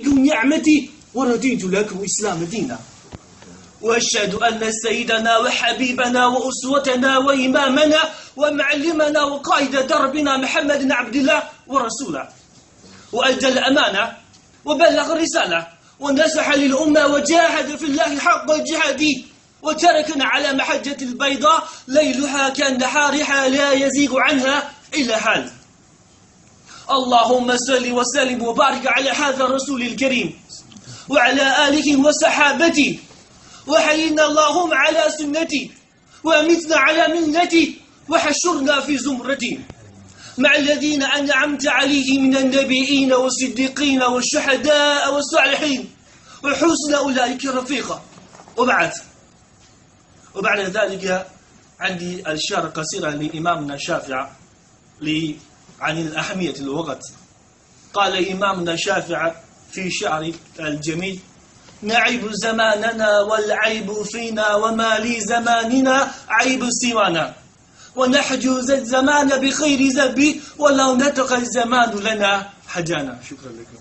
نعمتي ورضيت لكم إسلام دينا. وأشهد أن سيدنا وحبيبنا وأسوتنا وإمامنا ومعلمنا وقائد دربنا محمد بن عبد الله ورسوله، وأدى الأمانة وبلغ الرسالة ونصح للأمة وجاهد في الله حق الجهاد، وتركنا على محجة البيضاء ليلها كالنهارها لا يزيغ عنها إلا حال. اللهم صل وسلم وبارك على هذا الرسول الكريم وعلى آله وصحابته، وحيينا اللهم على سنتي ومتنا على ملتي، وحشرنا في زمرتي مع الذين أنعمت عليهم من النبيين والصديقين والشهداء والصالحين وحسن أولئك رفيقا. وبعد ذلك عندي الإشارة قصيرة لإمامنا الشافعي عن أهمية الوقت. قال إمامنا الشافعي في شعر الجميل: نعيب زماننا والعيب فينا، وما لزماننا عيب سوانا، ونحجز الزمان بخير زبي، ولو نطق الزمان لنا حجانا. شكرا لكم.